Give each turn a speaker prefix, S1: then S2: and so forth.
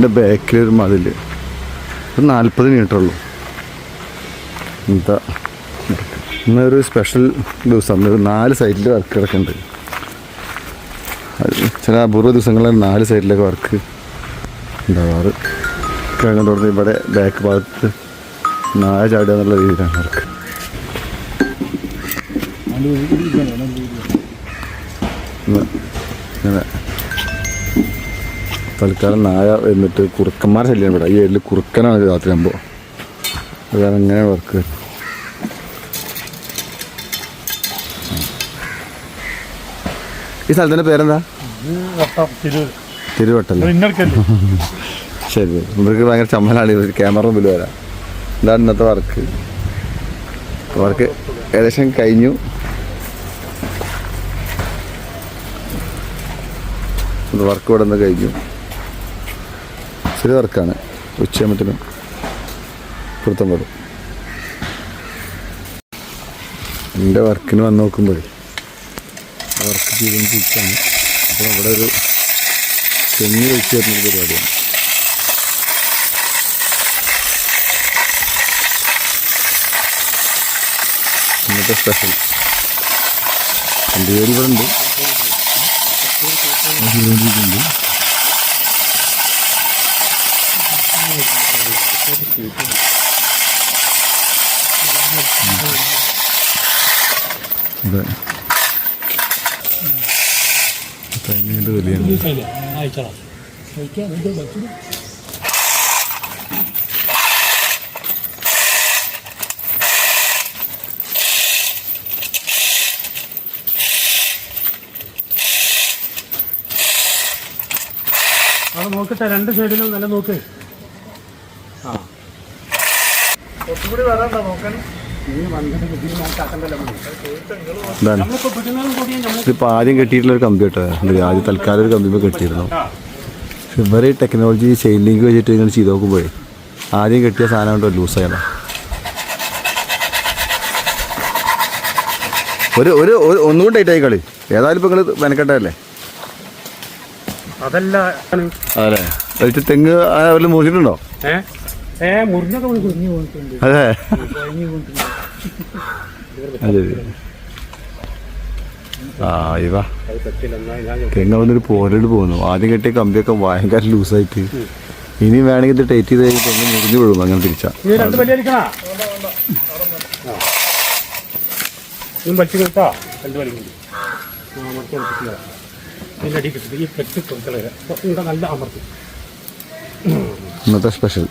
S1: ഇതിൻ്റെ ബാക്കിലൊരു മതിൽ. ഒരു 40 മീറ്ററുള്ളൂ. എന്താ ഇന്നൊരു സ്പെഷ്യൽ ദിവസം. 4 സൈറ്റിൽ വർക്ക് കിടക്കുന്നുണ്ട്. ചില അപൂർവ ദിവസങ്ങളിൽ 4 സൈറ്റിലൊക്കെ വർക്ക് ഉണ്ടാവാറ്. കിഴങ്ങ് തുടർന്ന് ഇവിടെ ബാക്ക് ഭാഗത്ത് നായ ചാടുക എന്നുള്ള രീതിയിലാണ് വർക്ക്. ഇങ്ങനെ തൽക്കാലം നായ എന്നിട്ട് കുറുക്കന്മാരെ ശല്യം ഇവിടെ. ഈ ഏരിയയിൽ കുറുക്കനാണ് രാത്രി ആകുമ്പോൾ. അതാണ് ഇങ്ങനെ വർക്ക്. ഈ സ്ഥലത്തിൻ്റെ പേരെന്താ? തിരുവട്ടല്ലേ? ശരി. ഇവർക്ക് ഭയങ്കര ചമ്മലാണ്. ക്യാമറ മുമ്പിൽ വരാം. ഇതാണ് ഇന്നത്തെ വർക്ക്. വർക്ക് ഏകദേശം കഴിഞ്ഞു. വർക്ക് ഇവിടെ നിന്ന് കഴിഞ്ഞു. ശരി വർക്കാണ്. ഉച്ചയാകുമ്പത്തിനും പുറത്തും വരും. എൻ്റെ വർക്കിന് വന്ന് നോക്കുമ്പോൾ വർക്ക് ചെയ്തുകൊണ്ടിരിക്കുകയാണ്. അപ്പോൾ അവിടെ ഒരു തെങ്ങ് വെച്ച് തരുന്നൊരു പരിപാടിയാണ്. ഇന്നത്തെ സ്പെഷ്യൽ ജോലി ഇവിടെ ഉണ്ട്. ചെയ്തുകൊണ്ടിരിക്കുന്നുണ്ട്. അതെ തേങ്ങയുടെ വലിയാണ്.
S2: അത് നോക്കട്ടെ, 2 സൈഡിലും നല്ല നോക്ക്. കുറച്ചുകൂടി വരാണ്ടോ നോക്കാൻ?
S1: ഇതിപ്പോൾ ആദ്യം കെട്ടിയിട്ടുള്ള ഒരു കമ്പി കേട്ടോ. ആദ്യം തൽക്കാലം ഒരു കമ്പിമ്പോൾ കെട്ടിയിരുന്നു. ഇവർ ടെക്നോളജി ചെയിൻ ലിങ്ക് വെച്ചിട്ട് ഇങ്ങനെ ചെയ്ത് നോക്കുമ്പോഴേ ആദ്യം കെട്ടിയ സാധനം കൊണ്ട് ലൂസായതാണ്. ഒന്നുകൂടി ടൈറ്റ് ആയി കളി. ഏതായാലും ഇപ്പം നിങ്ങൾ മെനക്കെട്ടല്ലേ?
S2: അതല്ല
S1: അതെ. അതിട്ട് തെങ്ങ് അവരിൽ മുറിച്ചിട്ടുണ്ടോ? അതെ അതെ. ഇവ തെങ്ങ് അവനൊരു പോരട് പോകുന്നു. ആദ്യം കെട്ടിയ കമ്പിയൊക്കെ ഭയങ്കര ലൂസായിട്ട് ഇനി വേണമെങ്കിൽ ഇത് ടൈറ്റ് ചെയ്ത് കഴിഞ്ഞാൽ തെങ്ങ് മുറിഞ്ഞു വീഴും. അങ്ങനെ തിരിച്ചാ ഇന്നത്തെ സ്പെഷ്യൽ.